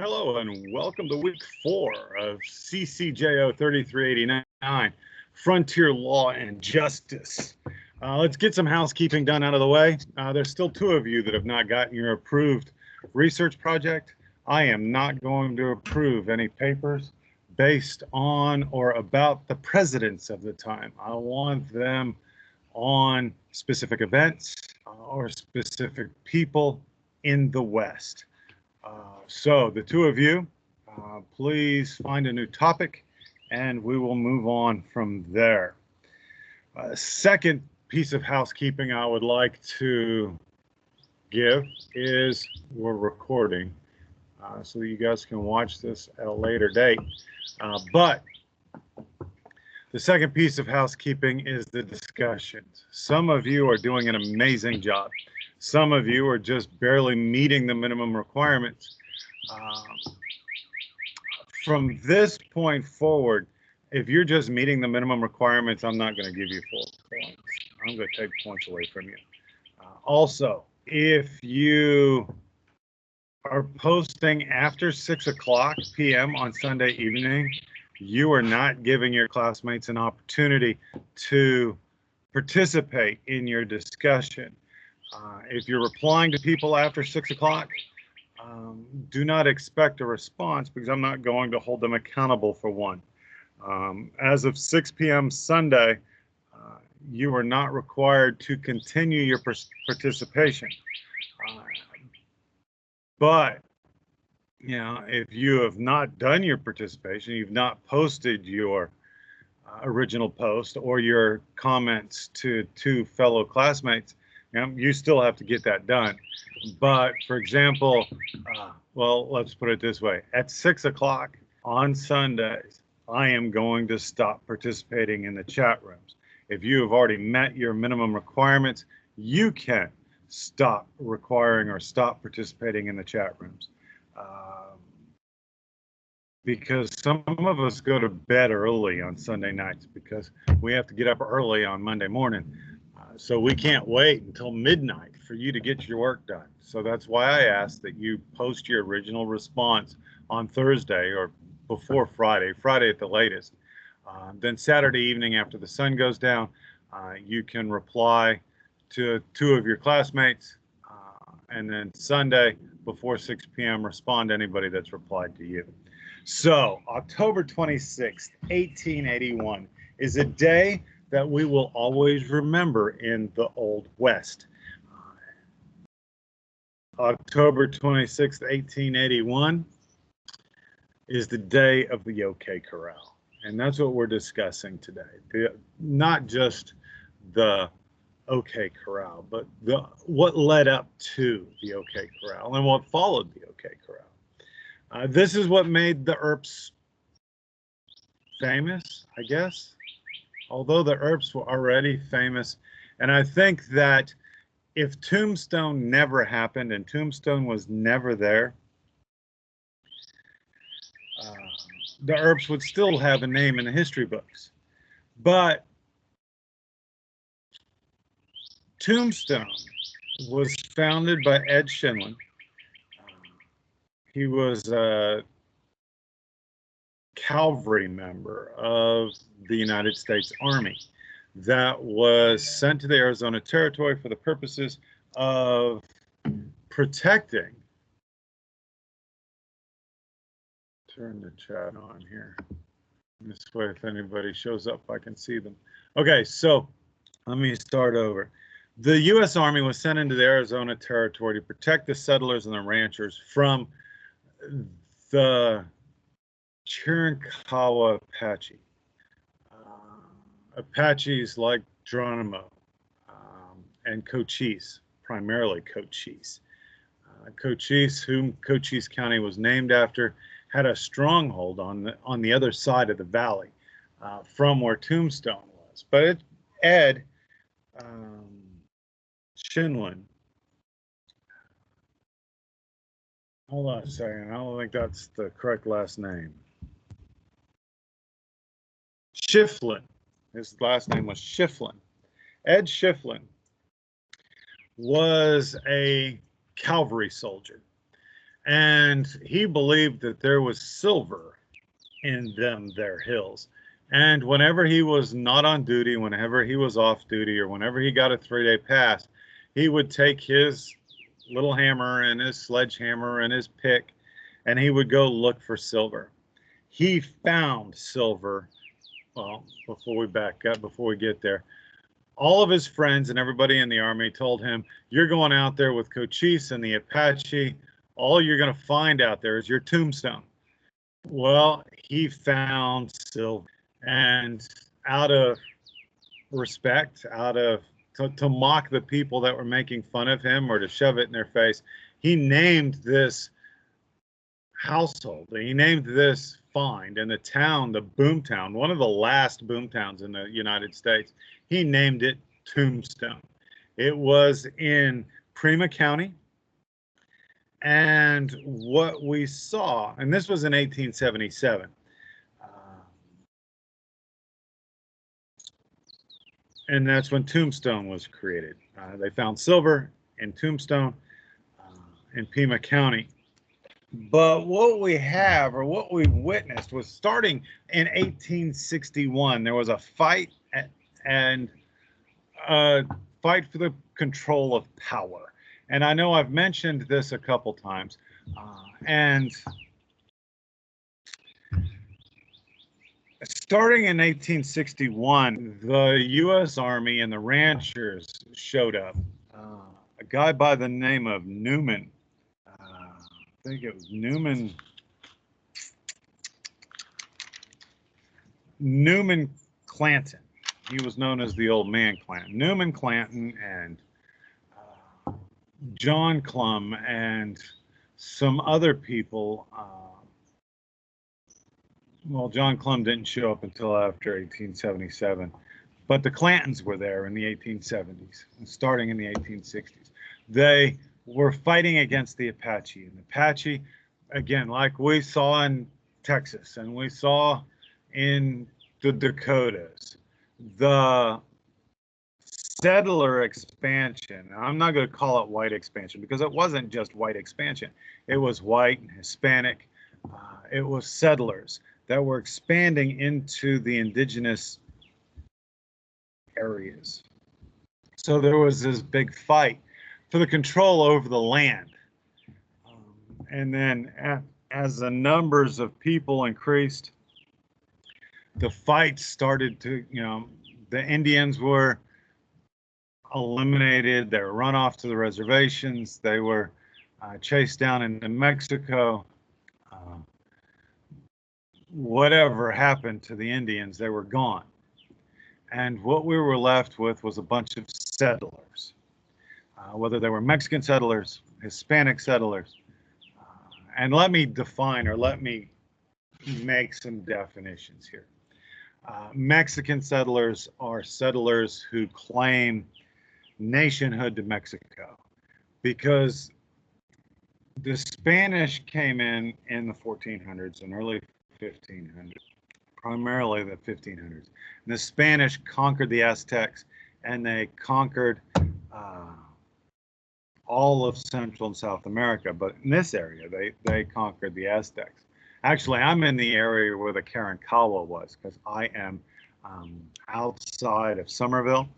Hello and welcome to week 4 of CCJO 3389, Frontier Law and Justice. Let's get some housekeeping done out of the way. There's still 2 of you that have not gotten your approved research project. I am not going to approve any papers based on or about the presidents of the time. I want them on specific events or specific people in the West. So the 2 of you, please find a new topic and we will move on from there. Second piece of housekeeping I would like to give is we're recording so you guys can watch this at a later date. But the second piece of housekeeping is the discussions. Some of you are doing an amazing job. Some of you are just barely meeting the minimum requirements. From this point forward, if you're just meeting the minimum requirements, I'm not going to give you full points. I'm going to take points away from you. Also, if you are posting after 6:00 p.m. on Sunday evening, you are not giving your classmates an opportunity to participate in your discussion. If you're replying to people after 6:00, do not expect a response because I'm not going to hold them accountable for one. As of 6 p.m. Sunday, you are not required to continue your participation. But, you know, if you have not done your participation, you've not posted your original post or your comments to 2 fellow classmates, you still have to get that done. But for example, well, let's put it this way. At 6:00 on Sundays, I am going to stop participating in the chat rooms. If you have already met your minimum requirements, you can stop requiring or stop participating in the chat rooms. Because some of us go to bed early on Sunday nights because we have to get up early on Monday morning. So we can't wait until midnight for you to get your work done. So that's why I ask that you post your original response on Thursday or before Friday at the latest. Then Saturday evening after the sun goes down, you can reply to 2 of your classmates. And then Sunday before 6 p.m. respond to anybody that's replied to you. So October 26th, 1881 is a day that we will always remember in the Old West. October 26th, 1881 is the day of the OK Corral. And that's what we're discussing today. Not just the OK Corral, but what led up to the OK Corral and what followed the OK Corral. This is what made the Earps famous, I guess. Although the Earps were already famous, and I think that if Tombstone never happened and Tombstone was never there, the Earps would still have a name in the history books. But Tombstone was founded by Ed Shinlin. He was a cavalry member of the United States Army that was sent to the Arizona Territory for the purposes of protecting. Turn the chat on here. This way, if anybody shows up, I can see them. Okay, so let me start over. The U.S. Army was sent into the Arizona Territory to protect the settlers and the ranchers from the Chiricahua Apache. Apaches like Geronimo and Cochise, primarily Cochise. Cochise, whom Cochise County was named after, had a stronghold on the other side of the valley from where Tombstone was. But Ed Shinlin, hold on a second, I don't think that's the correct last name. Schifflin. His last name was Schifflin. Ed Schifflin was a cavalry soldier. and he believed that there was silver in their hills. And whenever he was not on duty, whenever he was off duty, or whenever he got a 3-day pass, he would take his little hammer and his sledgehammer and his pick, and he would go look for silver. He found silver. Well, before we back up, before we get there, all of his friends and everybody in the Army told him, you're going out there with Cochise and the Apache. All you're going to find out there is your tombstone. Well, he found silver, and out of respect, to mock the people that were making fun of him or to shove it in their face, he named this household, he named this find in the town, the boomtown, one of the last boomtowns in the United States. He named it Tombstone. It was in Prima County. And what we saw, and this was in 1877, and that's when Tombstone was created. They found silver in Tombstone in Pima County. But what we have, or what we witnessed, was starting in 1861. There was a fight and a fight for the control of power. And I know I've mentioned this a couple times. And starting in 1861, the U.S. Army and the ranchers showed up. A guy by the name of Newman, I think it was Newman Clanton. He was known as the Old Man Clanton. Newman Clanton and John Clum and some other people. Well, John Clum didn't show up until after 1877, but the Clantons were there in the 1870s, starting in the 1860s. They were fighting against the Apache. And the Apache, again, like we saw in Texas and we saw in the Dakotas, the settler expansion, I'm not going to call it white expansion because it wasn't just white expansion. It was white and Hispanic. It was settlers that were expanding into the indigenous areas. So there was this big fight for the control over the land. And then as the numbers of people increased, the fights started to, the Indians were eliminated. They were run off to the reservations. They were chased down into Mexico. Whatever happened to the Indians, they were gone. And what we were left with was a bunch of settlers, whether they were Mexican settlers, Hispanic settlers. And let me define, or let me make some definitions here. Mexican settlers are settlers who claim nationhood to Mexico, because the Spanish came in the 1400s and early 1500s, primarily the 1500s. And the Spanish conquered the Aztecs, and they conquered all of Central and South America. But in this area, they conquered the Aztecs. Actually, I'm in the area where the Karankawa was, because I am outside of Somerville,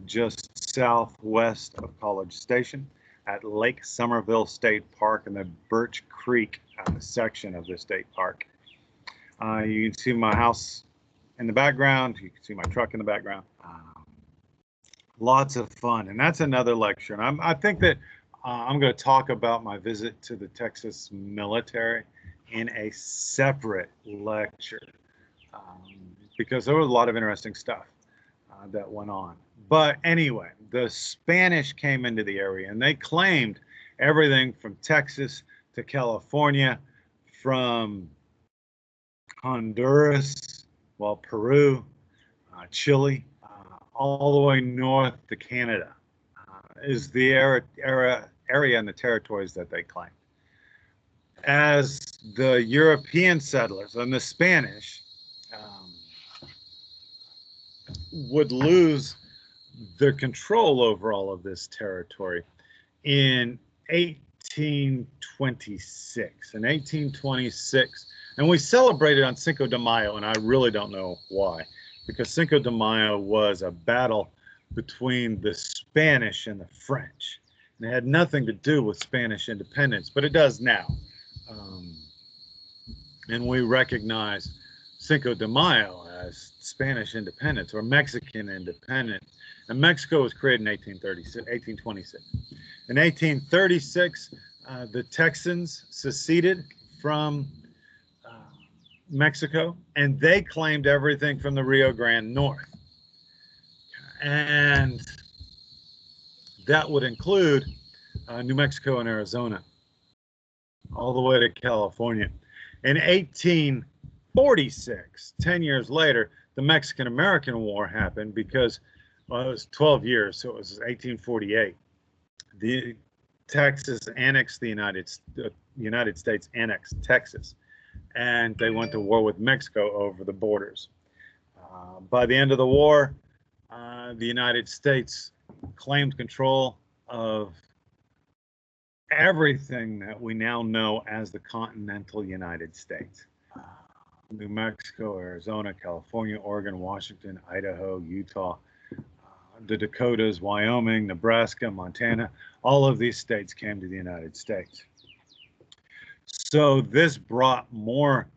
just southwest of College Station, at Lake Somerville State Park in the Birch Creek section of the state park. You can see my house in the background. You can see my truck in the background. Lots of fun. And that's another lecture. And I think that I'm going to talk about my visit to the Texas military in a separate lecture, because there was a lot of interesting stuff that went on. But anyway, the Spanish came into the area and they claimed everything from Texas to California, from Honduras, well, Peru, Chile, all the way north to Canada is the area and the territories that they claimed. As the European settlers and the Spanish would lose their control over all of this territory in 18 1826. In 1826, and we celebrated on Cinco de Mayo, and I really don't know why, because Cinco de Mayo was a battle between the Spanish and the French. And it had nothing to do with Spanish independence, but it does now. And we recognize Cinco de Mayo as Spanish independence or Mexican independence. And Mexico was created in 1826. In 1836, the Texans seceded from Mexico, and they claimed everything from the Rio Grande North. And that would include New Mexico and Arizona, all the way to California. In 1846, 10 years later, the Mexican-American War happened because, well, it was 12 years, so it was 1848. The Texas annexed the United States annexed Texas, and they went to war with Mexico over the borders. By the end of the war, the United States claimed control of everything that we now know as the continental United States. New Mexico, Arizona, California, Oregon, Washington, Idaho, Utah, the Dakotas, Wyoming, Nebraska, Montana, all of these states came to the United States. So this brought more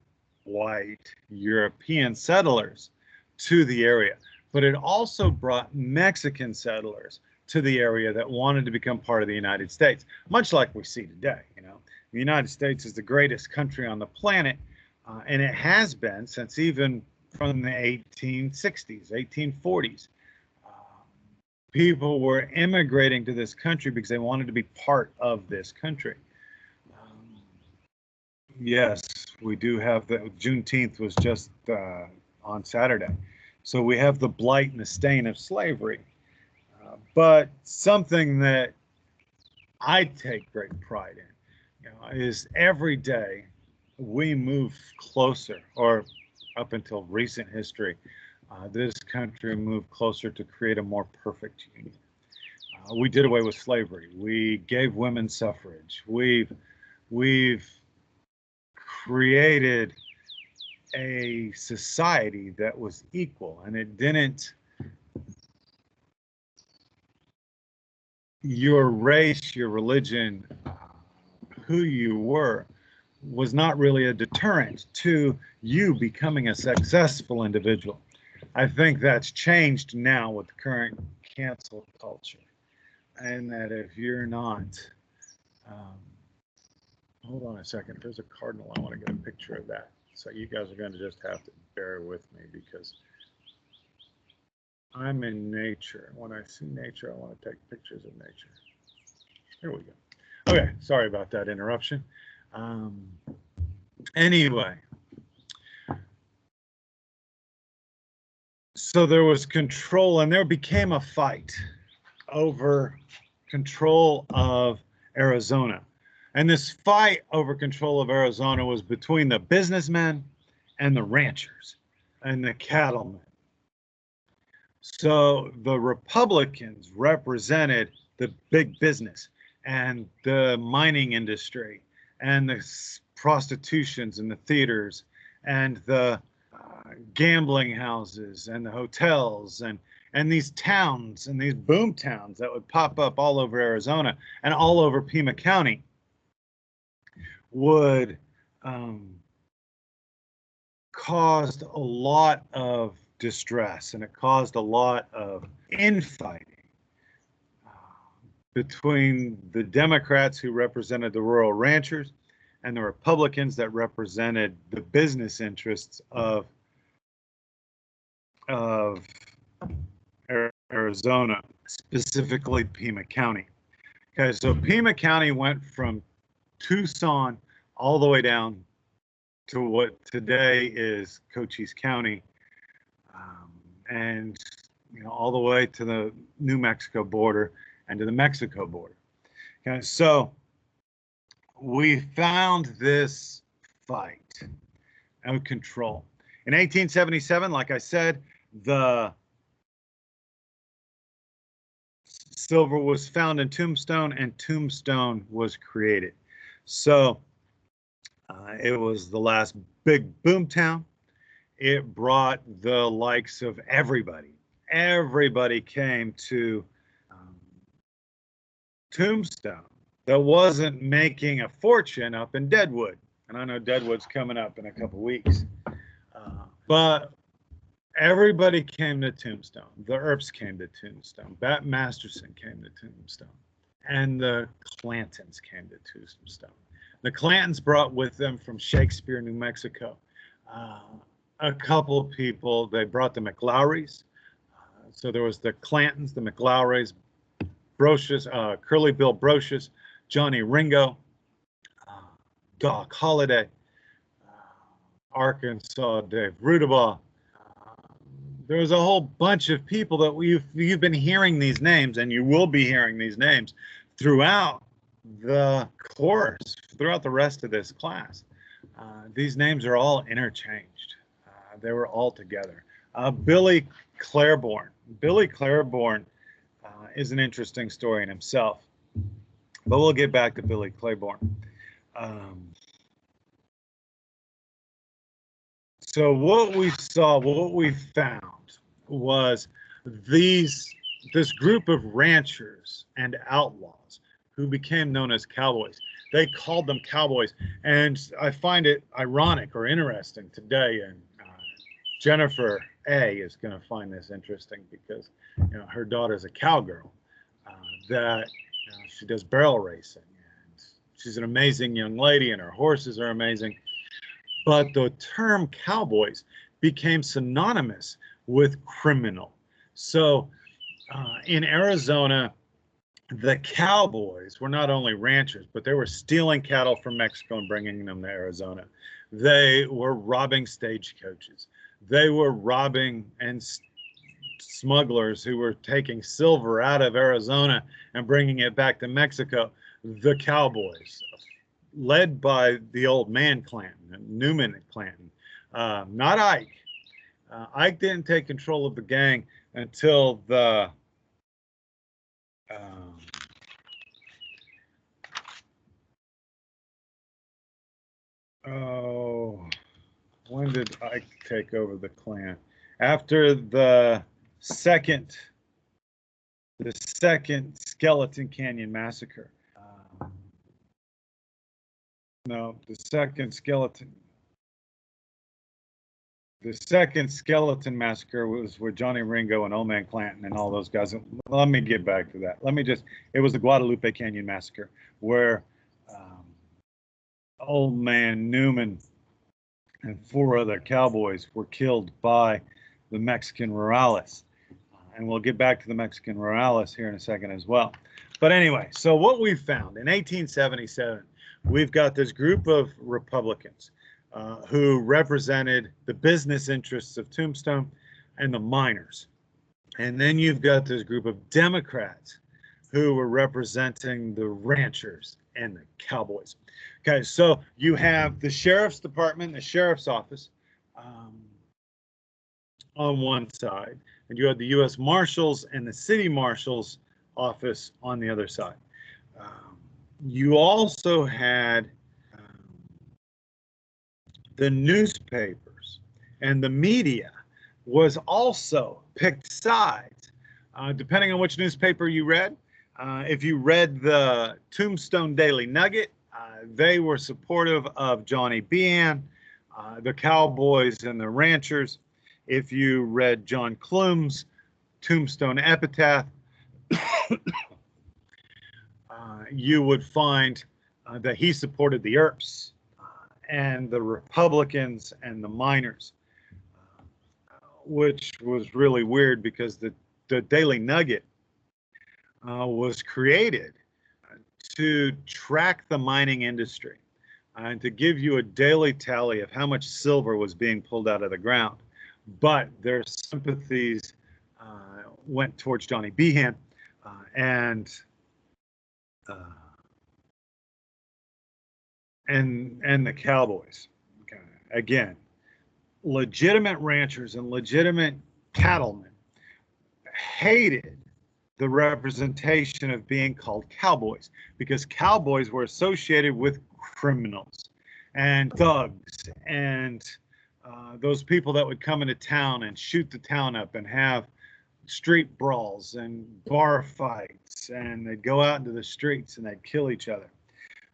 white European settlers to the area, but it also brought Mexican settlers to the area that wanted to become part of the United States, much like we see today. You know, the United States is the greatest country on the planet, and it has been since even from the 1860s, 1840s. People were immigrating to this country because they wanted to be part of this country. Yes, we do have the Juneteenth was just on Saturday. So we have the blight and the stain of slavery. But something that I take great pride in, is every day we move closer, or up until recent history, this country moved closer to create a more perfect union. We did away with slavery. We gave women suffrage. We've created a society that was equal, and it didn't. Your race, your religion, who you were, was not really a deterrent to you becoming a successful individual. I think that's changed now with the current cancel culture, and that if you're not, hold on a second, there's a cardinal, I want to get a picture of that. So you guys are going to just have to bear with me because I'm in nature. When I see nature, I want to take pictures of nature. Here we go. Okay, sorry about that interruption. Anyway, so there was control, and there became a fight over control of Arizona. And this fight over control of Arizona was between the businessmen and the ranchers and the cattlemen. So the Republicans represented the big business and the mining industry and the prostitutions and the theaters and the gambling houses and the hotels and these towns and these boom towns that would pop up all over Arizona and all over Pima County would caused a lot of distress, and it caused a lot of infighting between the Democrats who represented the rural ranchers and the Republicans that represented the business interests of Arizona, specifically Pima County. Okay, so Pima County went from Tucson all the way down to what today is Cochise County, and all the way to the New Mexico border and to the Mexico border. Okay, so we found this fight out of control. In 1877, like I said, the silver was found in Tombstone, and Tombstone was created. So it was the last big boom town. It brought the likes of everybody. Everybody came to Tombstone that wasn't making a fortune up in Deadwood. And I know Deadwood's coming up in a couple weeks. But everybody came to Tombstone. The Earps came to Tombstone. Bat Masterson came to Tombstone. And the Clantons came to Tombstone. The Clantons brought with them from Shakespeare, New Mexico, a couple of people. They brought the McLowrys. So there was the Clantons, the McLowrys, Brocious, Curly Bill Brocious, Johnny Ringo, Doc Holliday, Arkansas Dave Rudabaugh. There was a whole bunch of people that you've been hearing these names, and you will be hearing these names throughout the course, throughout the rest of this class. These names are all interchanged. They were all together. Billy Claiborne. Billy Claiborne is an interesting story in himself, but we'll get back to Billy Claiborne. So what we saw, what we found was this group of ranchers and outlaws who became known as cowboys. They called them cowboys, and I find it ironic or interesting today, and Jennifer A. is going to find this interesting because her daughter's a cowgirl, that she does barrel racing, and she's an amazing young lady, and her horses are amazing. But the term cowboys became synonymous with criminal. So in Arizona, the cowboys were not only ranchers, but they were stealing cattle from Mexico and bringing them to Arizona. They were robbing stagecoaches. They were robbing and smugglers who were taking silver out of Arizona and bringing it back to Mexico. The cowboys, led by the old man Clanton, Newman Clanton, not Ike. Ike didn't take control of the gang until the when did Ike take over the Klan? After the second Skeleton Canyon massacre. No, the second skeleton massacre was with Johnny Ringo and Old Man Clanton and all those guys. Let me get back to that. It was the Guadalupe Canyon massacre where Old Man Newman and 4 other cowboys were killed by the Mexican rurales. And we'll get back to the Mexican rurales here in a second as well. But anyway, so what we found in 1877, we've got this group of Republicans who represented the business interests of Tombstone and the miners. And then you've got this group of Democrats who were representing the ranchers and the cowboys. Okay, so you have the sheriff's department, the sheriff's office on one side, and you have the U.S. Marshals and the City Marshal's office on the other side. You also had the newspapers, and the media was also picked sides, depending on which newspaper you read. If you read the Tombstone Daily Nugget, they were supportive of Johnny Behan, the cowboys and the ranchers. If you read John Clume's Tombstone Epitaph, you would find that he supported the Earps and the Republicans and the miners, which was really weird because the Daily Nugget was created to track the mining industry and to give you a daily tally of how much silver was being pulled out of the ground. But their sympathies went towards Johnny Behan and the cowboys. Okay. Again, legitimate ranchers and legitimate cattlemen hated the representation of being called cowboys, because cowboys were associated with criminals and thugs and those people that would come into town and shoot the town up and have street brawls and bar fights, and they'd go out into the streets and they'd kill each other.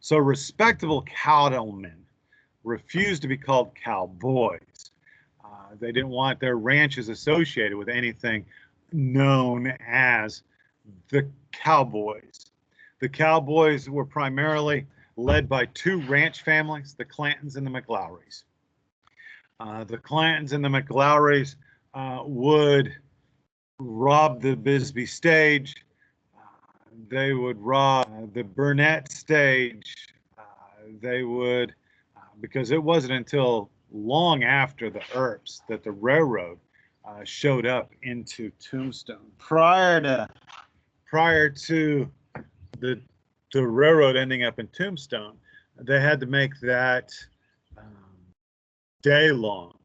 So respectable cattlemen refused to be called cowboys. They didn't want their ranches associated with anything known as the cowboys. The cowboys were primarily led by two ranch families, the Clantons and the McLowrys. The Clantons and the McLowrys would rob the Bisbee stage. They would rob the Burnett stage. They would, because it wasn't until long after the Earps that the railroad showed up into Tombstone. Prior to the railroad ending up in Tombstone, they had to make that day long.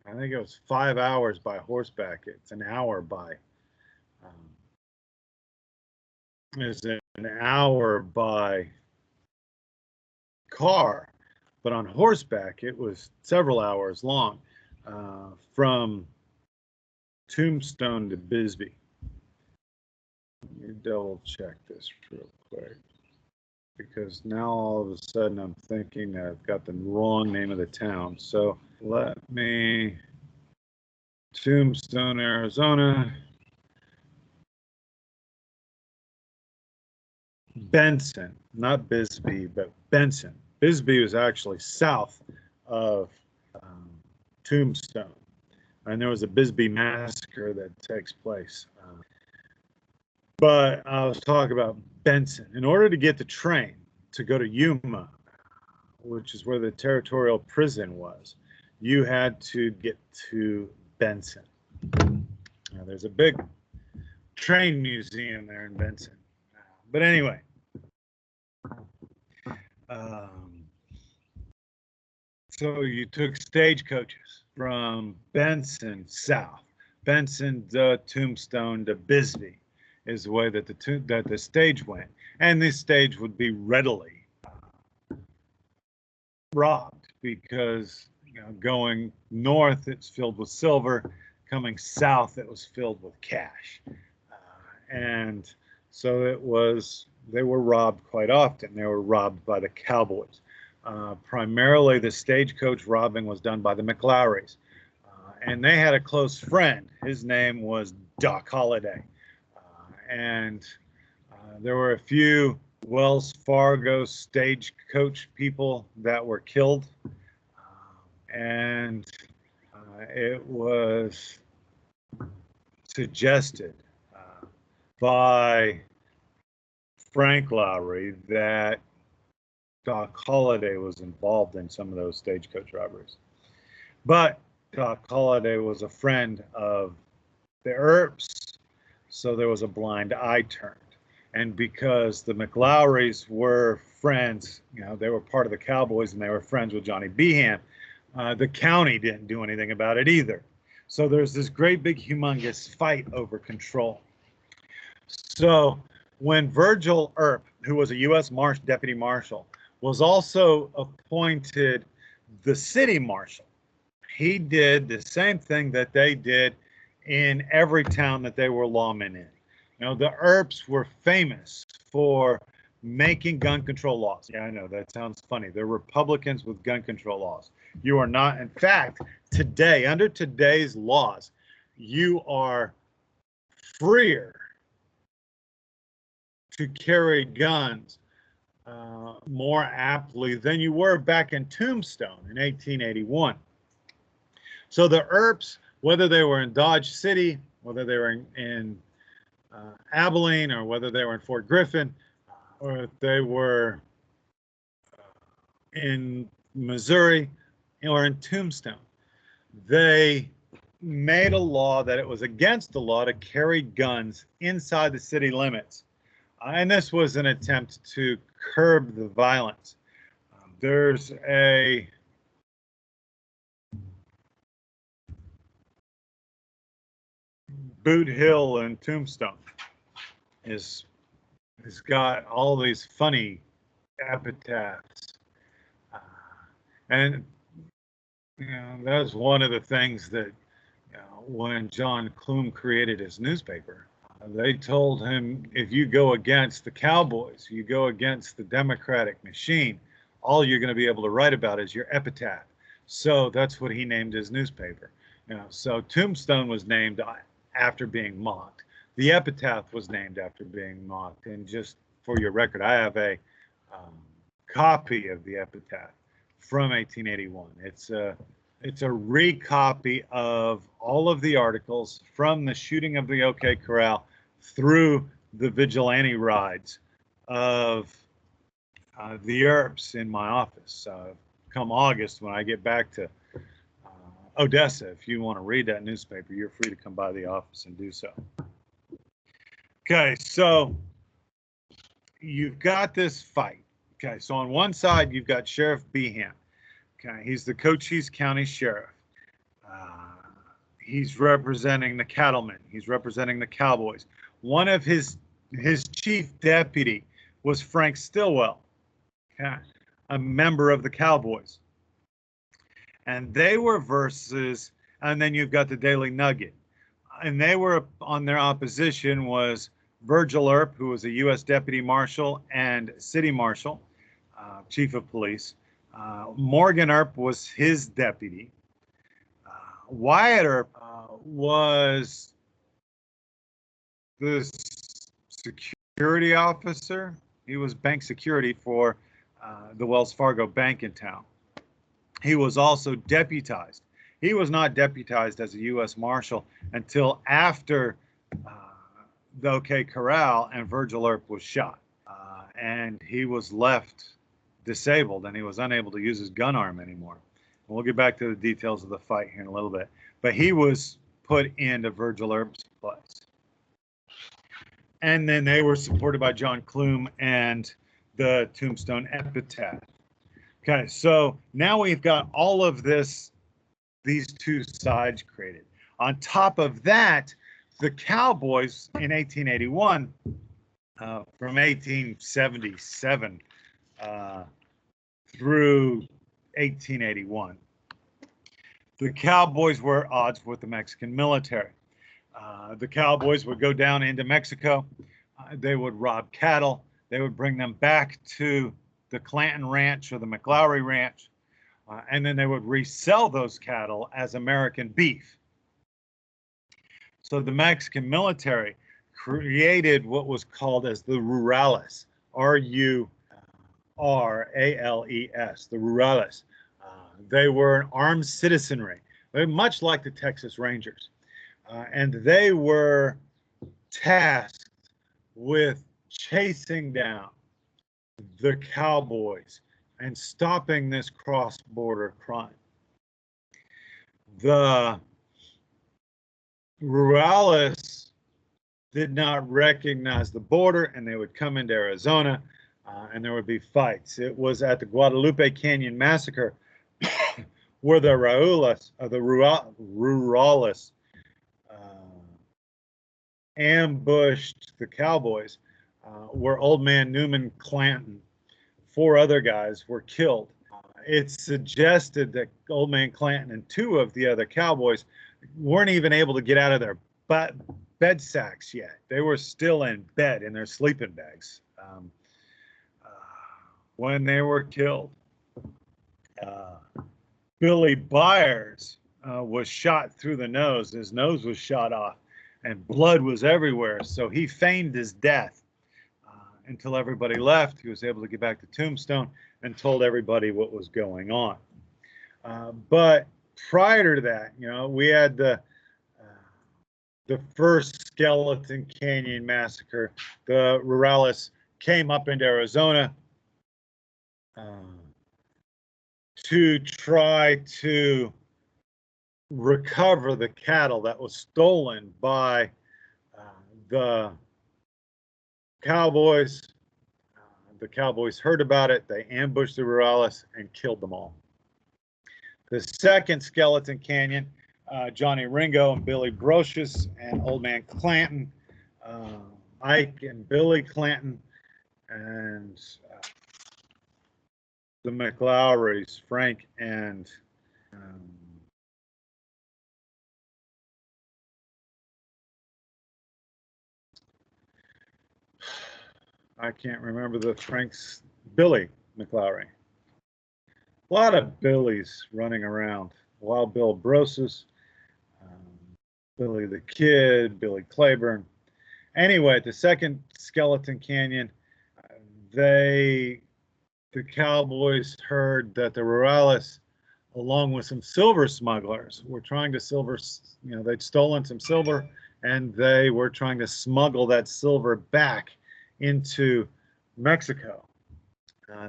I think it was 5 hours by horseback. It's an hour by car, but on horseback it was several hours long from Tombstone to Bisbee. Let me double check this real quick, because now all of a sudden I'm thinking that I've got the wrong name of the town. So let me, Tombstone, Arizona. Benson, not Bisbee, but Benson. Bisbee was actually south of Tombstone, and there was a Bisbee massacre that takes place. But I was talking about Benson. In order to get the train to go to Yuma, which is where the territorial prison was, you had to get to Benson. Now, there's a big train museum there in Benson. But anyway, so you took stagecoaches from Benson south, Benson to Tombstone to Bisbee is the way that the stage went, and this stage would be readily robbed, because going north it's filled with silver, coming south it was filled with cash, and so they were robbed quite often. They were robbed by the cowboys. Primarily the stagecoach robbing was done by the McLowrys, and they had a close friend. His name was Doc Holliday, and there were a few Wells Fargo stagecoach people that were killed, and it was suggested by Frank Lowry that Doc Holliday was involved in some of those stagecoach robberies. But Doc Holliday was a friend of the Earps, so there was a blind eye turned. And because the McLowrys were friends, they were part of the Cowboys and they were friends with Johnny Behan, the county didn't do anything about it either. So there's this great big humongous fight over control. So when Virgil Earp, who was a U.S. Deputy Marshal, was also appointed the city marshal, he did the same thing that they did in every town that they were lawmen in. The Earps were famous for making gun control laws. Yeah, I know that sounds funny. They're Republicans with gun control laws. You are not. In fact, today, under today's laws, you are freer to carry guns more aptly than you were back in Tombstone in 1881. So the Earps, whether they were in Dodge City, whether they were in Abilene, or whether they were in Fort Griffin, or if they were in Missouri or in Tombstone, they made a law that it was against the law to carry guns inside the city limits. And this was an attempt to curb the violence. There's a Boot Hill in Tombstone. is has got all these funny epitaphs, uh, and that's one of the things that when John Clume created his newspaper, they told him, if you go against the Cowboys, you go against the Democratic machine, all you're going to be able to write about is your epitaph. So that's what he named his newspaper. So Tombstone was named after being mocked. The epitaph was named after being mocked. And just for your record, I have a copy of the epitaph from 1881. It's a recopy of all of the articles from the shooting of the OK Corral through the vigilante rides of the Earps in my office. Come August, when I get back to Odessa, if you want to read that newspaper, you're free to come by the office and do so. Okay, so you've got this fight. Okay, so on one side, you've got Sheriff Behan. Okay, he's the Cochise County Sheriff. He's representing the cattlemen. He's representing the cowboys. One of his chief deputy was Frank Stillwell, okay, a member of the Cowboys. And they were versus, and then you've got the Daily Nugget. And they were, on their opposition was Virgil Earp, who was a U.S. Deputy Marshal and City Marshal, Chief of Police. Morgan Earp was his deputy. Wyatt Earp was the security officer. He was bank security for the Wells Fargo Bank in town. He was also deputized. He was not deputized as a U.S. Marshal until after the OK Corral and Virgil Earp was shot. And he was left disabled, and he was unable to use his gun arm anymore. And we'll get back to the details of the fight here in a little bit. But he was put into Virgil Earp's place. And then they were supported by John Clume and the Tombstone epitaph. Okay, so now we've got all of these two sides created. On top of that, the Cowboys in 1881, from 1877 through 1881, the Cowboys were at odds with the Mexican military. The Cowboys would go down into Mexico. They would rob cattle. They would bring them back to the Clanton Ranch or the McLaury Ranch, and then they would resell those cattle as American beef. So the Mexican military created what was called as the Rurales, R-U-R-A-L-E-S, the Rurales. They were an armed citizenry, much like the Texas Rangers. And they were tasked with chasing down the Cowboys and stopping this cross-border crime. The Rurales did not recognize the border, and they would come into Arizona, and there would be fights. It was at the Guadalupe Canyon Massacre where the Rurales ambushed the Cowboys, where Old Man Newman Clanton, 4 other guys were killed. It's suggested that Old Man Clanton and 2 of the other Cowboys weren't even able to get out of their bed sacks yet. They were still in bed in their sleeping bags when they were killed. Billy Byers was shot through the nose. His nose was shot off, and blood was everywhere. So he feigned his death until everybody left. He was able to get back to Tombstone and told everybody what was going on. But prior to that, we had the first Skeleton Canyon Massacre. The Rurales came up into Arizona to try to recover the cattle that was stolen by the Cowboys. The Cowboys heard about it. They ambushed the Rurales and killed them all. The second Skeleton Canyon, Johnny Ringo and Billy Brocious and Old Man Clanton Ike and Billy Clanton, and the McLowrys, Frank and I can't remember the Frank's, Billy McLowry. A lot of Billies running around. Wild Bill Broses, Billy the Kid, Billy Claiborne. Anyway, at the second Skeleton Canyon, the Cowboys heard that the rurales, along with some silver smugglers, were trying to they'd stolen some silver, and they were trying to smuggle that silver back into Mexico.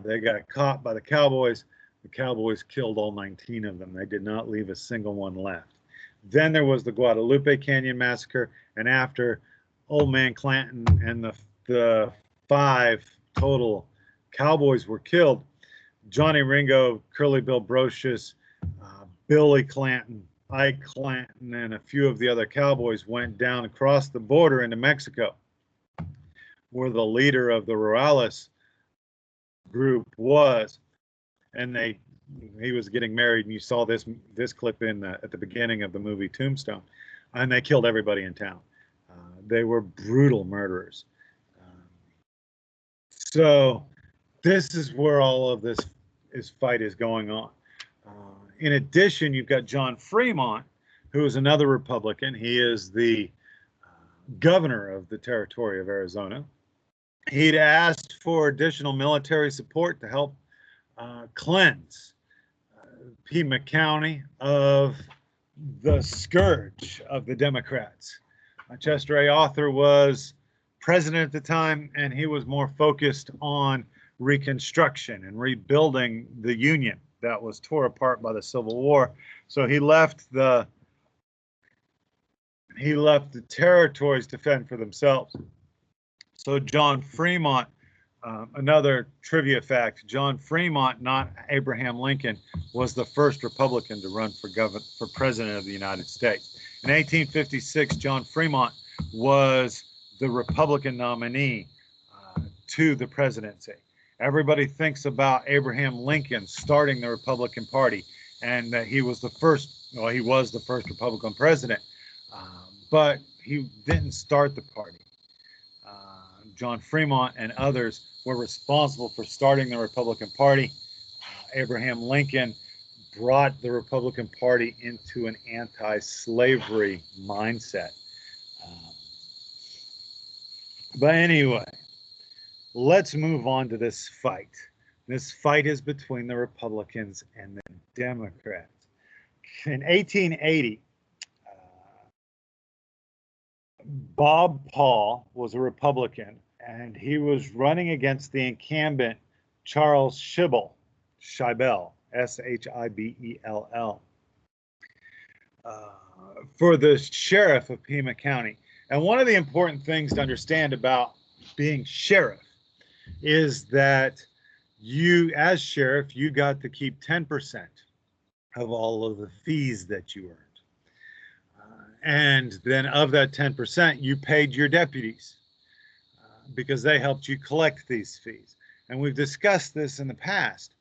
They got caught by the Cowboys. The Cowboys killed all 19 of them. They did not leave a single one left. Then there was the Guadalupe Canyon Massacre, and after Old Man Clanton and the 5 total Cowboys were killed, Johnny Ringo, Curly Bill Brocious, Billy Clanton, Ike Clanton, and a few of the other Cowboys went down across the border into Mexico, where the leader of the Rurales group was, and he was getting married, and you saw this clip at the beginning of the movie Tombstone, and they killed everybody in town. They were brutal murderers. So this is where all of this fight is going on. In addition, you've got John Fremont, who is another Republican. He is the governor of the territory of Arizona. He'd asked for additional military support to help cleanse Pima County of the scourge of the Democrats. Chester A. Arthur was president at the time, and he was more focused on Reconstruction and rebuilding the Union that was torn apart by the Civil War. So he left the territories to fend for themselves. So John Fremont, another trivia fact, John Fremont, not Abraham Lincoln, was the first Republican to run for president of the United States. In 1856, John Fremont was the Republican nominee to the presidency. Everybody thinks about Abraham Lincoln starting the Republican Party, and that he was the first Republican president, but he didn't start the party. John Fremont and others were responsible for starting the Republican Party. Abraham Lincoln brought the Republican Party into an anti-slavery mindset. But anyway, let's move on to this fight. This fight is between the Republicans and the Democrats. In 1880, Bob Paul was a Republican, and he was running against the incumbent Charles Shibell, Shibell, for the sheriff of Pima County. And one of the important things to understand about being sheriff is that you, as sheriff, you got to keep 10% of all of the fees that you earned. And then of that 10%, you paid your deputies because they helped you collect these fees. And we've discussed this in the past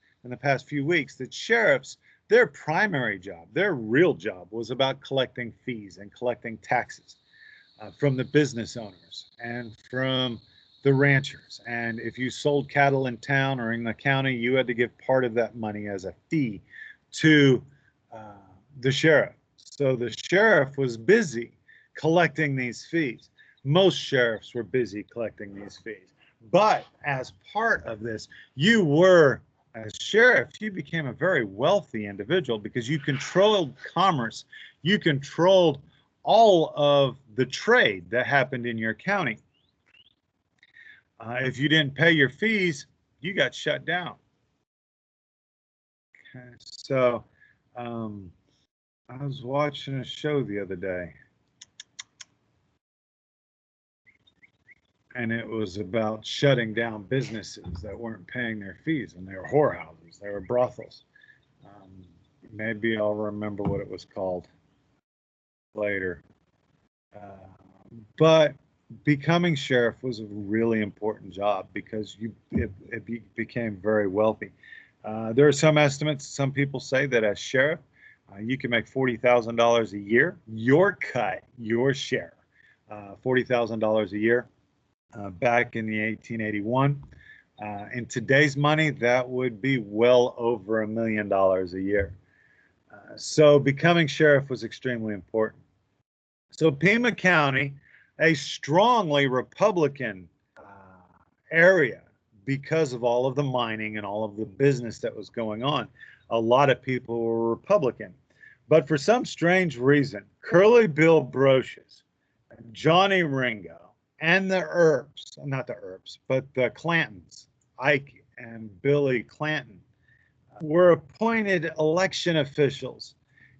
few weeks, that sheriffs, their primary job, their real job was about collecting fees and collecting taxes from the business owners and from the ranchers. And if you sold cattle in town or in the county, you had to give part of that money as a fee to the sheriff. So the sheriff was busy collecting these fees. Most sheriffs were busy collecting these fees. But as part of this, you were, as sheriff, you became a very wealthy individual because you controlled commerce. You controlled all of the trade that happened in your county. If you didn't pay your fees, you got shut down. Okay, so I was watching a show the other day, and it was about shutting down businesses that weren't paying their fees, and they were whorehouses, they were brothels. Maybe I'll remember what it was called later. But becoming sheriff was a really important job because became very wealthy. There are some estimates. Some people say that as sheriff, you can make $40,000 a year. Your cut, your share, $40,000 a year. Back in the 1881. In today's money, that would be well over $1 million a year. So becoming sheriff was extremely important. So Pima County, a strongly Republican area because of all of the mining and all of the business that was going on. A lot of people were Republican. But for some strange reason, Curly Bill Brocious, Johnny Ringo, and the Earps, not the Earps, but the Clantons, Ike and Billy Clanton, were appointed election officials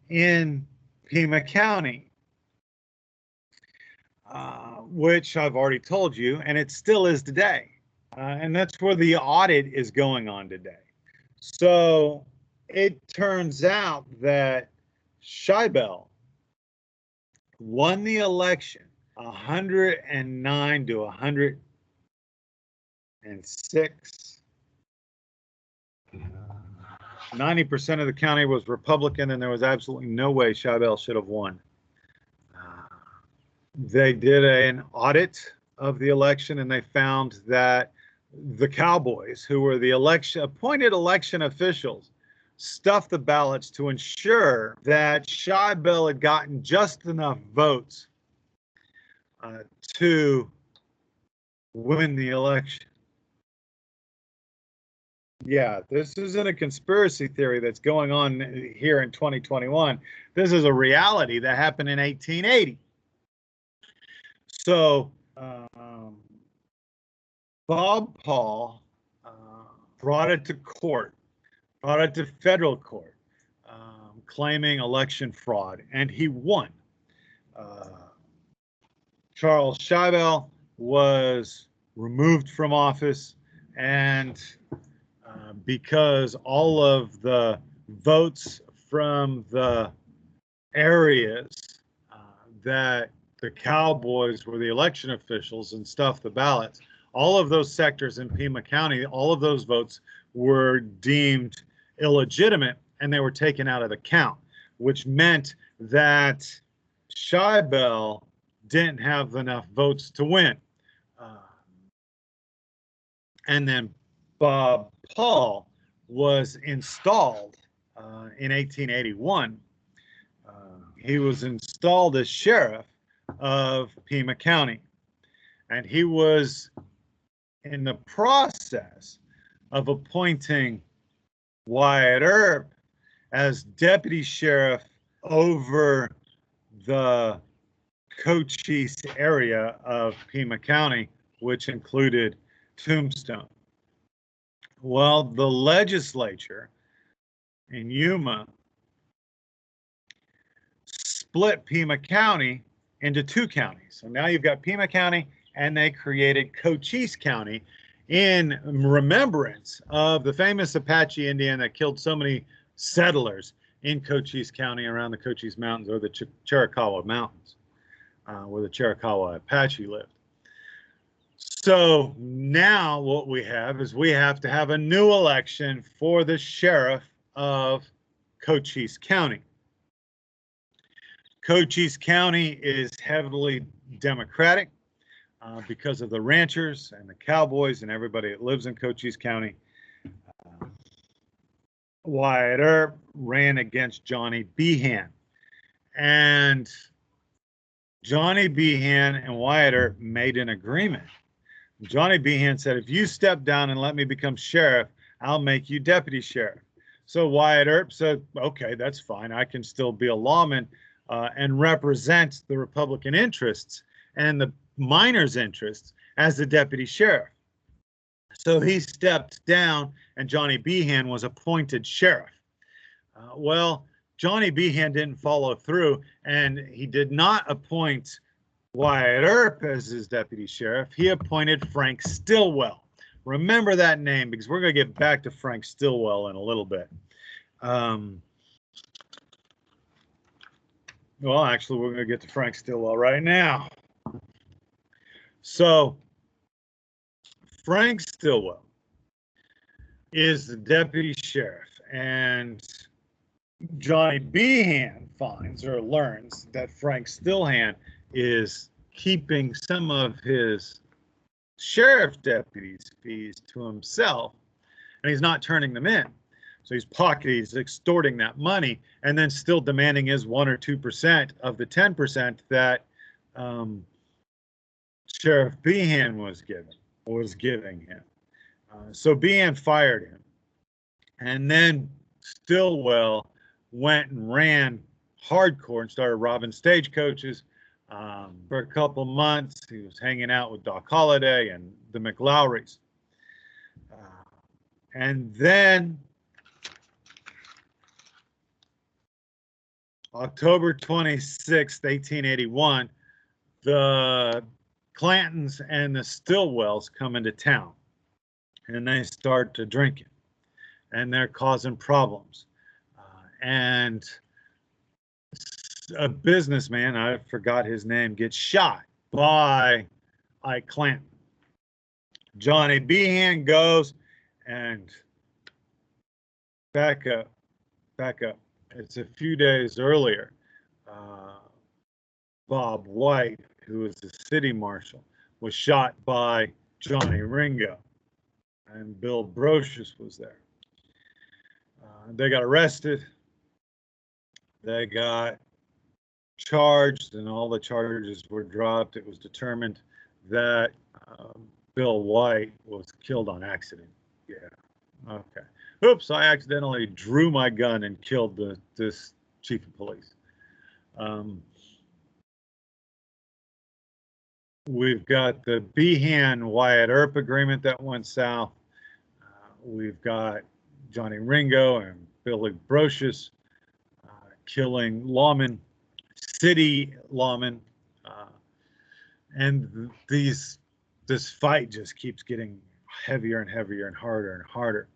in Pima County, which I've already told you, and it still is today. And that's where the audit is going on today. So it turns out that Scheibel won the election 109 to 106. 90% of the county was Republican, and there was absolutely no way Scheibel should have won. They did an audit of the election, and they found that the Cowboys, who were the appointed election officials, stuffed the ballots to ensure that Scheibel had gotten just enough votes to win the election. Yeah, this isn't a conspiracy theory that's going on here in 2021. This is a reality that happened in 1880. So Bob Paul brought it to court, brought it to federal court, claiming election fraud, and he won. Charles Scheibel was removed from office, and because all of the votes from the areas that the Cowboys were the election officials and stuffed the ballots, all of those sectors in Pima County, all of those votes were deemed illegitimate, and they were taken out of the count, which meant that Scheibel didn't have enough votes to win. And then Bob Paul was installed in 1881. He was installed as sheriff of Pima County, and he was in the process of appointing Wyatt Earp as deputy sheriff over the Cochise area of Pima County, which included Tombstone. Well, the legislature in Yuma split Pima County into two counties. So now you've got Pima County, and they created Cochise County in remembrance of the famous Apache Indian that killed so many settlers in Cochise County around the Cochise Mountains, or the Chiricahua Mountains, where the Chiricahua Apache lived. So now what we have is we have to have a new election for the sheriff of Cochise County. Cochise County is heavily Democratic because of the ranchers and the cowboys and everybody that lives in Cochise County. Wyatt Earp ran against Johnny Behan, and Johnny Behan and Wyatt Earp made an agreement. Johnny Behan said, if you step down and let me become sheriff, I'll make you deputy sheriff. So Wyatt Earp said, okay, that's fine. I can still be a lawman and represent the Republican interests and the miners' interests as the deputy sheriff. So he stepped down, and Johnny Behan was appointed sheriff. Well, Johnny Behan didn't follow through, and he did not appoint Wyatt Earp as his deputy sheriff. He appointed Frank Stillwell. Remember that name, because we're going to get back to Frank Stillwell in a little bit. Well, actually, we're going to get to Frank Stillwell right now. So Frank Stillwell is the deputy sheriff, and Johnny Behan finds or learns that Frank Stillhan is keeping some of his sheriff deputies' fees to himself, and he's not turning them in. So he's extorting that money, and then still demanding his 1 or 2% of the 10% that Sheriff Behan was giving him. So Behan fired him, and then Stillwell went and ran hardcore and started robbing stagecoaches. For a couple months, he was hanging out with Doc Holliday and the McLowrys. And then October 26th, 1881, the Clantons and the Stillwells come into town, and they start to drink it, and they're causing problems. And a businessman, I forgot his name, gets shot by Ike Clanton. Johnny Behan goes and back up. It's a few days earlier. Bob White, who was the city marshal, was shot by Johnny Ringo, and Bill Brocious was there. They got arrested. They got charged, and all the charges were dropped. It was determined that Bill White was killed on accident. Yeah. Okay. Oops, I accidentally drew my gun and killed this chief of police. We've got the Behan-Wyatt Earp agreement that went south. We've got Johnny Ringo and Billy Brocious killing lawmen, city lawmen, and this fight just keeps getting heavier and heavier and harder and harder.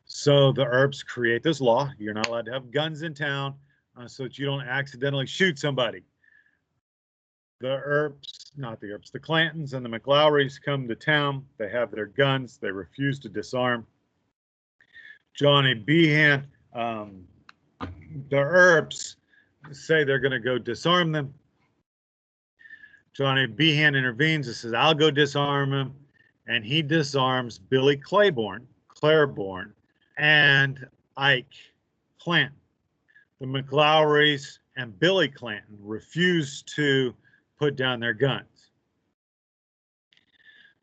So the Earps create this law: you're not allowed to have guns in town, so that you don't accidentally shoot somebody. The Clantons and the McLowrys come to town. They have their guns. They refuse to disarm. Johnny Behan, the Earps say they're going to go disarm them. Johnny Behan intervenes and says, I'll go disarm him. And he disarms Billy Claiborne, and Ike Clanton. The McLowrys and Billy Clanton refuse to put down their guns.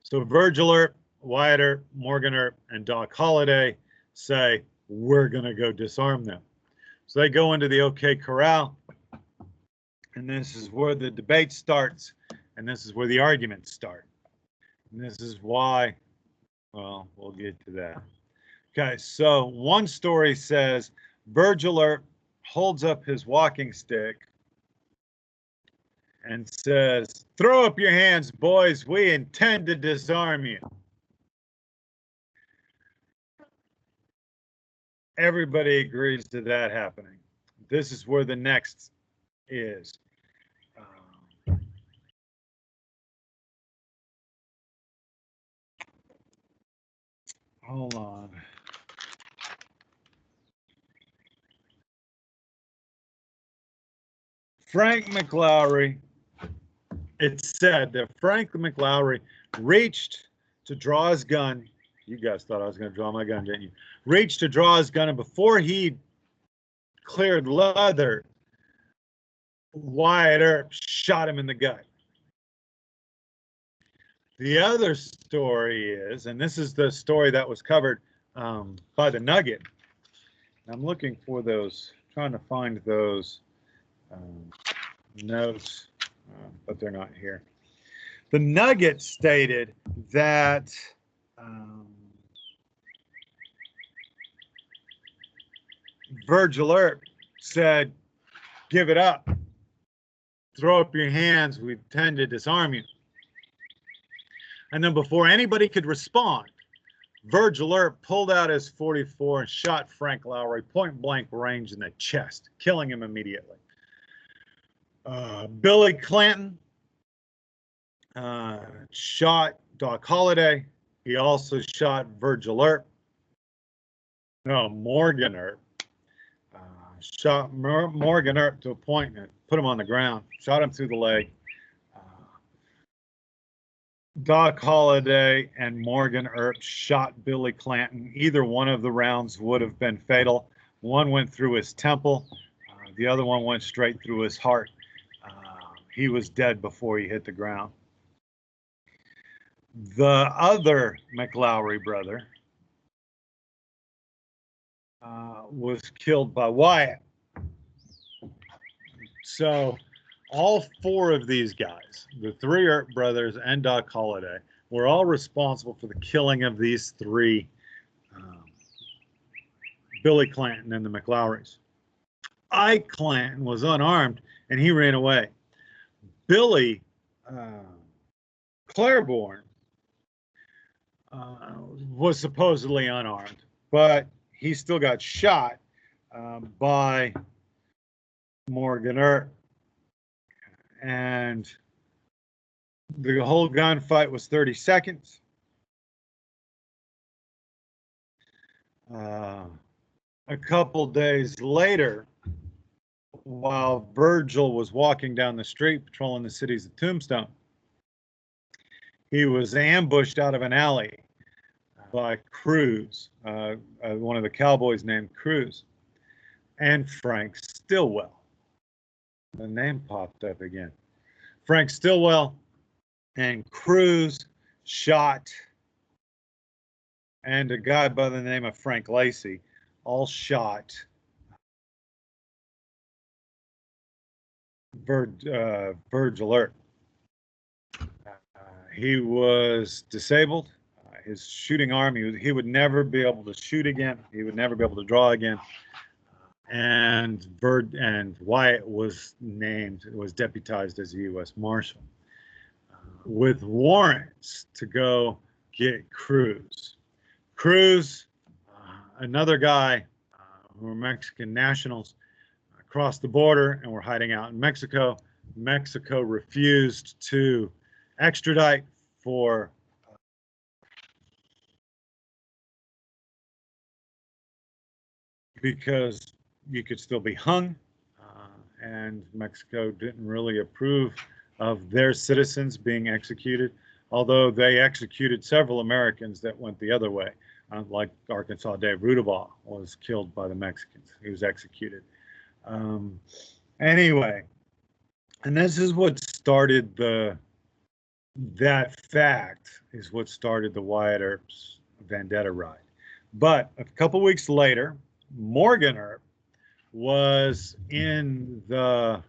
So Virgil Earp, Wyatt Earp, Morgan Earp, and Doc Holliday say, we're going to go disarm them. So they go into the OK Corral, and this is where the debate starts, and this is where the arguments start. And this is why, well, we'll get to that. Okay, so one story says Virgil Earp holds up his walking stick and says, throw up your hands, boys, we intend to disarm you. Everybody agrees to that happening. This is where the next is. Hold on. Frank McLowry, it's said that Frank McLowry reached to draw his gun. You guys thought I was going to draw my gun, didn't you? Reached to draw his gun, and before he cleared leather, Wyatt Earp shot him in the gut. The other story is, and this is the story that was covered by the Nugget. I'm looking for those, trying to find those notes, but they're not here. The Nugget stated that Virgil Earp said, give it up. Throw up your hands. We intend to disarm you. And then before anybody could respond, Virgil Earp pulled out his .44 and shot Frank Lowry point blank range in the chest, killing him immediately. Billy Clanton shot Doc Holliday. He also shot Virgil Earp. No, Morgan Earp. Shot Morgan Earp to a point and put him on the ground. Shot him through the leg. Doc Holliday and Morgan Earp shot Billy Clanton. Either one of the rounds would have been fatal. One went through his temple. The other one went straight through his heart. He was dead before he hit the ground. The other McLaury brother was killed by Wyatt. So all four of these guys, the three Earp brothers and Doc Holliday, were all responsible for the killing of these three, Billy Clanton and the McLaurys. Ike Clanton was unarmed and he ran away. Billy Claiborne was supposedly unarmed, but he still got shot by Morgan Earp. And the whole gunfight was 30 seconds. A couple days later, while Virgil was walking down the street patrolling the cities of Tombstone, he was ambushed out of an alley by Cruz, one of the cowboys named Cruz, and Frank Stillwell. The name popped up again. Frank Stillwell and Cruz shot, and a guy by the name of Frank Lacey all shot Virgil Earp. He was disabled. His shooting arm, he would never be able to shoot again. He would never be able to draw again. And Wyatt was deputized as a U.S. Marshal with warrants to go get Cruz. Cruz, another guy who were Mexican nationals, crossed the border and were hiding out in Mexico. Mexico refused to extradite because you could still be hung, and Mexico didn't really approve of their citizens being executed, although they executed several Americans that went the other way, like Arkansas Dave Rudabaugh was killed by the Mexicans. He was executed. Anyway, and this is what started that fact is what started the Wyatt Earp's vendetta ride. But a couple weeks later, Morgan Earp was in the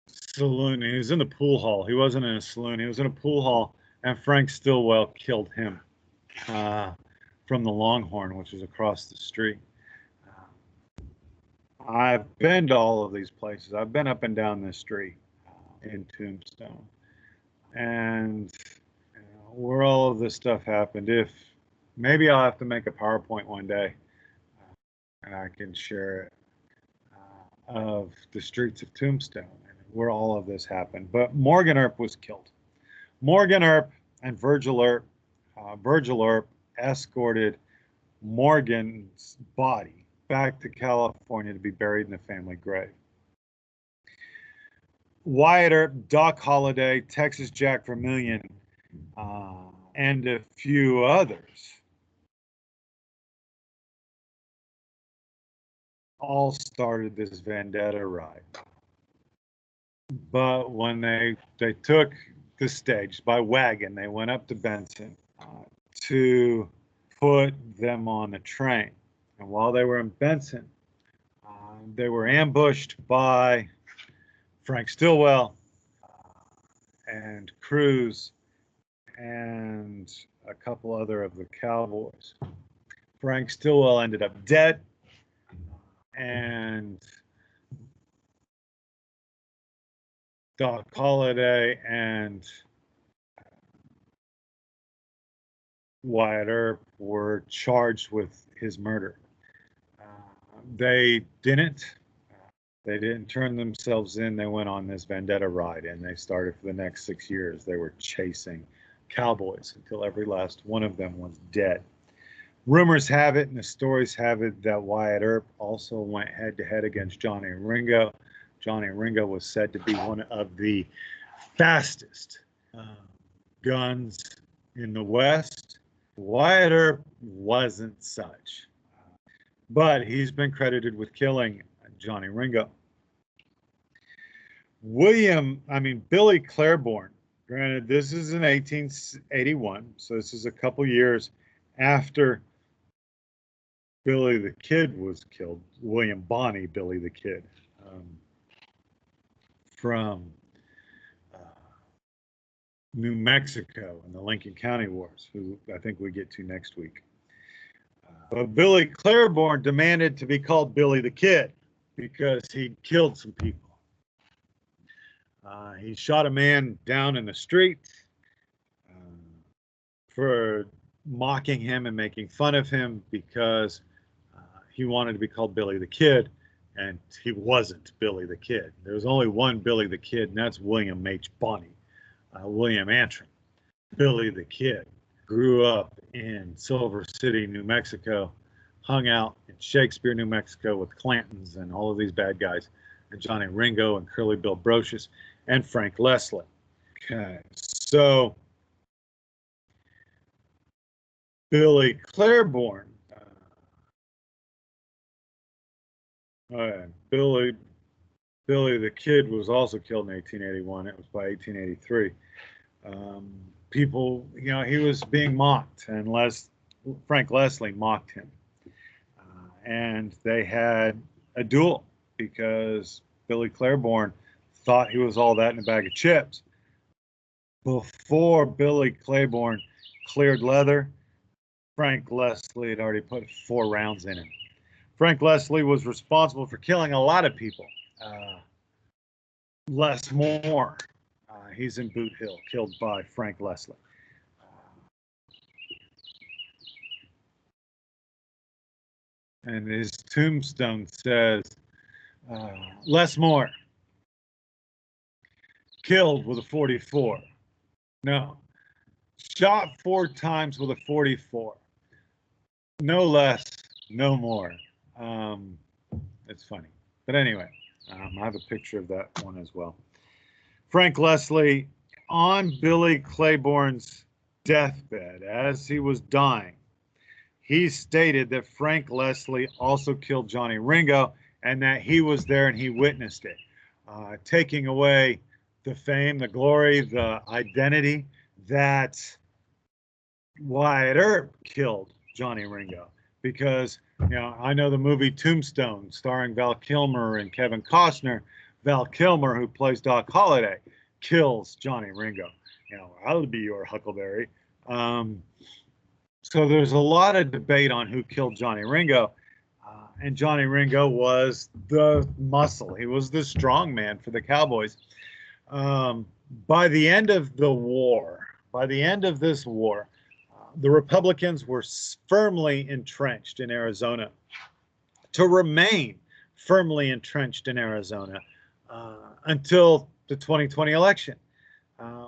saloon. He was in the pool hall. He wasn't in a saloon. He was in a pool hall, and Frank Stillwell killed him from the Longhorn, which is across the street. I've been to all of these places. I've been up and down this street in Tombstone, and where all of this stuff happened. If maybe I'll have to make a PowerPoint one day, and I can share it of the streets of Tombstone and where all of this happened. But Morgan Earp was killed. Morgan Earp and Virgil Earp. Virgil Earp escorted Morgan's body back to California to be buried in the family grave. Wyatt Earp, Doc Holliday, Texas Jack Vermillion, and a few others all started this vendetta ride. But when they took the stage by wagon, they went up to Benson to put them on a train. And while they were in Benson, they were ambushed by Frank Stillwell and Cruz and a couple other of the cowboys. Frank Stillwell ended up dead, and Doc Holliday and Wyatt Earp were charged with his murder. They didn't They didn't turn themselves in. They went on this vendetta ride, and they started for the next 6 years. They were chasing cowboys until every last one of them was dead. Rumors have it, and the stories have it, that Wyatt Earp also went head to head against Johnny Ringo. Johnny Ringo was said to be one of the fastest guns in the West. Wyatt Earp wasn't such, but he's been credited with killing Johnny Ringo. Billy Claiborne, granted, this is in 1881, so this is a couple years after Billy the Kid was killed. William Bonney, Billy the Kid, from New Mexico in the Lincoln County Wars, who I think we get to next week. But Billy Claiborne demanded to be called Billy the Kid because he killed some people. He shot a man down in the street for mocking him and making fun of him because he wanted to be called Billy the Kid, and he wasn't Billy the Kid. There was only one Billy the Kid, and that's William H. Bonney, William Antrim. Billy the Kid grew up in Silver City, New Mexico, hung out in Shakespeare, New Mexico with Clantons and all of these bad guys, and Johnny Ringo and Curly Bill Brocious and Frank Leslie. Okay, so Billy Claiborne, Billy the Kid was also killed in 1881. It was by 1883. People, he was being mocked, and Frank Leslie mocked him. And they had a duel because Billy Claiborne thought he was all that in a bag of chips. Before Billy Claiborne cleared leather, Frank Leslie had already put 4 rounds in him. Frank Leslie was responsible for killing a lot of people. Les Moore, he's in Boot Hill, killed by Frank Leslie. And his tombstone says, Les Moore, killed with a 44. No, shot 4 times with a 44. No less, no more. It's funny. But anyway, I have a picture of that one as well. Frank Leslie, on Billy Claiborne's deathbed, as he was dying, he stated that Frank Leslie also killed Johnny Ringo and that he was there and he witnessed it, taking away the fame, the glory, the identity that Wyatt Earp killed Johnny Ringo. Because, I know the movie Tombstone, starring Val Kilmer and Kevin Costner. Val Kilmer, who plays Doc Holliday, kills Johnny Ringo. I'll be your Huckleberry. So there's a lot of debate on who killed Johnny Ringo. And Johnny Ringo was the muscle. He was the strong man for the Cowboys. By the end of the war, by the end of this war, the Republicans were firmly entrenched in Arizona. To remain firmly entrenched in Arizona until the 2020 election,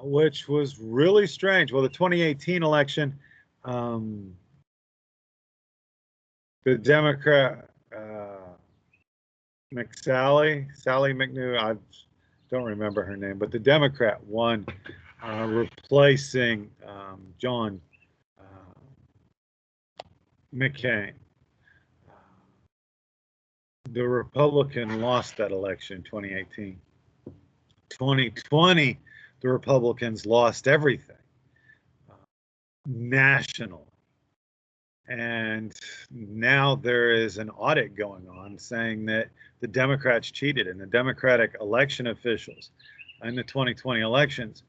which was really strange. Well, the 2018 election, the Democrat, Sally McNew, I don't remember her name, but the Democrat won, replacing John McCain. The Republican lost that election in 2018. 2020, the Republicans lost everything nationally. And now there is an audit going on saying that the Democrats cheated, and the Democratic election officials in the 2020 elections,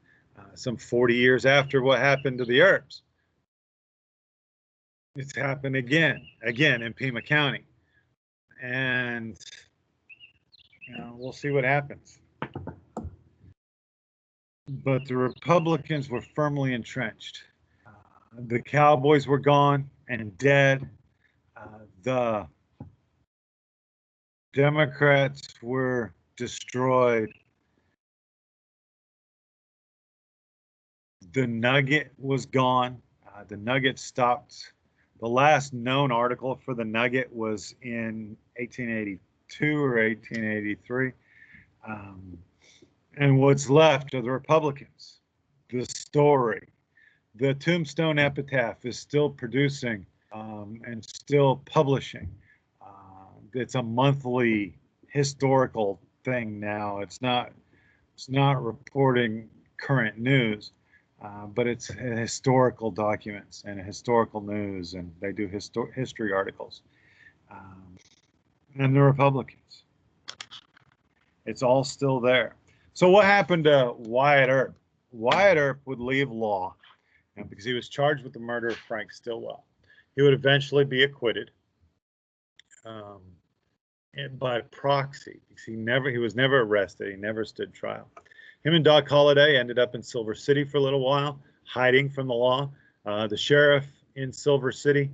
some 40 years after what happened to the Earps, it's happened again in Pima County. And we'll see what happens. But the Republicans were firmly entrenched. The Cowboys were gone and dead. The Democrats were destroyed. The Nugget was gone. The Nugget stopped. The last known article for the Nugget was in 1882 or 1883. And what's left are the Republicans. The story. The Tombstone Epitaph is still producing and still publishing. It's a monthly historical thing now. It's not reporting current news, but it's historical documents and historical news, and they do history articles. And the Republicans. It's all still there. So what happened to Wyatt Earp? Wyatt Earp would leave law because he was charged with the murder of Frank Stillwell. He would eventually be acquitted by proxy because he was never arrested. He never stood trial. Him and Doc Holliday ended up in Silver City for a little while, hiding from the law. The sheriff in Silver City,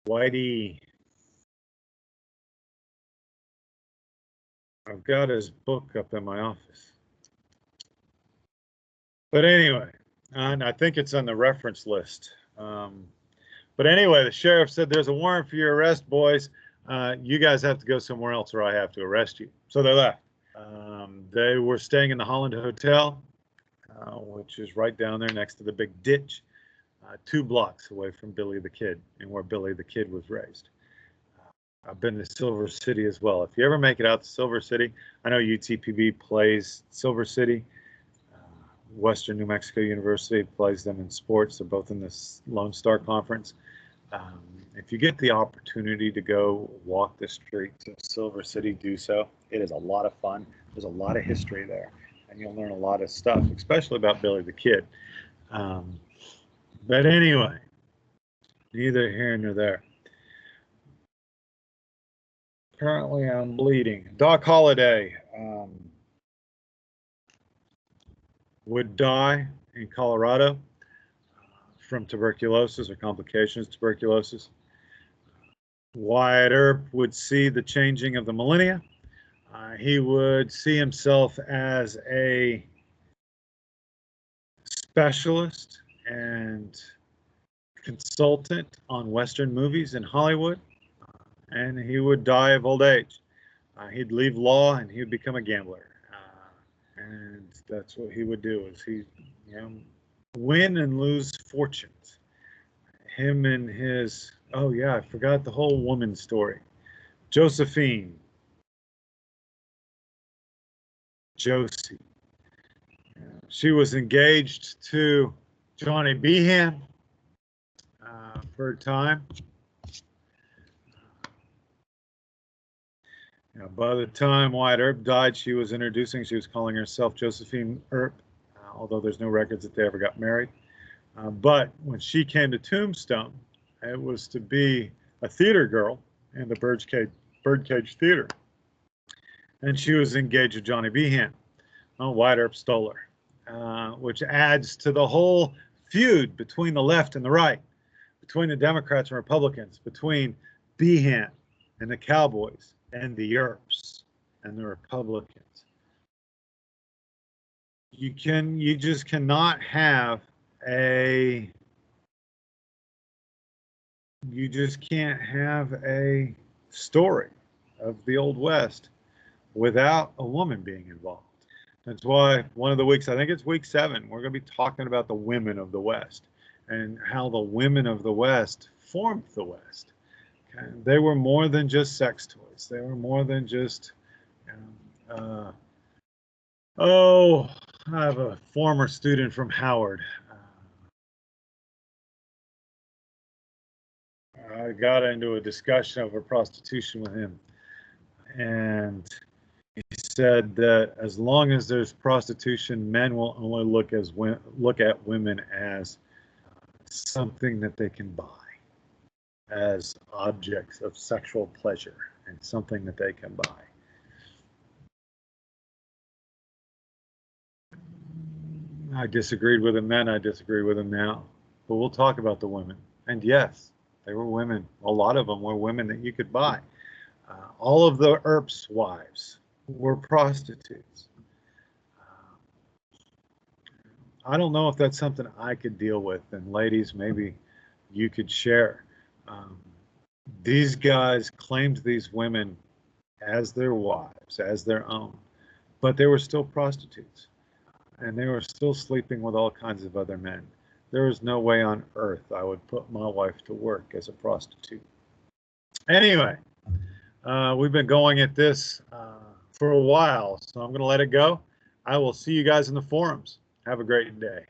Whitey, I've got his book up in my office. But anyway, and I think it's on the reference list. But anyway, the sheriff said, there's a warrant for your arrest, boys. You guys have to go somewhere else or I have to arrest you. So they left. They were staying in the Holland Hotel, which is right down there next to the big ditch, 2 blocks away from Billy the Kid and where Billy the Kid was raised. I've been to Silver City as well. If you ever make it out to Silver City, I know UTPB plays Silver City. Western New Mexico University plays them in sports. They're both in this Lone Star Conference. If you get the opportunity to go walk the streets of Silver City, do so. It is a lot of fun. There's a lot of history there, and you'll learn a lot of stuff, especially about Billy the Kid. But anyway, neither here nor there. Apparently, I'm bleeding. Doc Holliday would die in Colorado from tuberculosis or complications of tuberculosis. Wyatt Earp would see the changing of the millennia. He would see himself as a specialist and consultant on Western movies in Hollywood, and he would die of old age. He'd leave law and he would become a gambler, and that's what he would do. Is he, win and lose fortunes. Him and his, oh yeah, I forgot the whole woman story. Josie. She was engaged to Johnny Behan for a time. By the time Wyatt Earp died, she was calling herself Josephine Earp, although there's no records that they ever got married. But when she came to Tombstone, it was to be a theater girl in the Birdcage Theater. And she was engaged to Johnny Behan. Wyatt Earp stole her, which adds to the whole feud between the left and the right, between the Democrats and Republicans, between Behan and the Cowboys and the Earps and the Republicans. You just cannot have you just can't have a story of the Old West without a woman being involved. That's why one of the weeks, I think it's week 7, we're going to be talking about the women of the West and how the women of the West formed the West. Okay? They were more than just sex toys. They were more than just, I have a former student from Howard. I got into a discussion over prostitution with him, and he said that as long as there's prostitution, men will only look at women as something that they can buy, as objects of sexual pleasure, and something that they can buy. I disagreed with him then, I disagree with him now. But we'll talk about the women. And yes, they were women. A lot of them were women that you could buy. All of the Earp's wives were prostitutes. I don't know if that's something I could deal with, and ladies, maybe you could share. Um, these guys claimed these women as their wives, as their own, but they were still prostitutes, and they were still sleeping with all kinds of other men. There is no way on earth I would put my wife to work as a prostitute. Anyway, we've been going at this for a while, so I'm going to let it go. I will see you guys in the forums. Have a great day.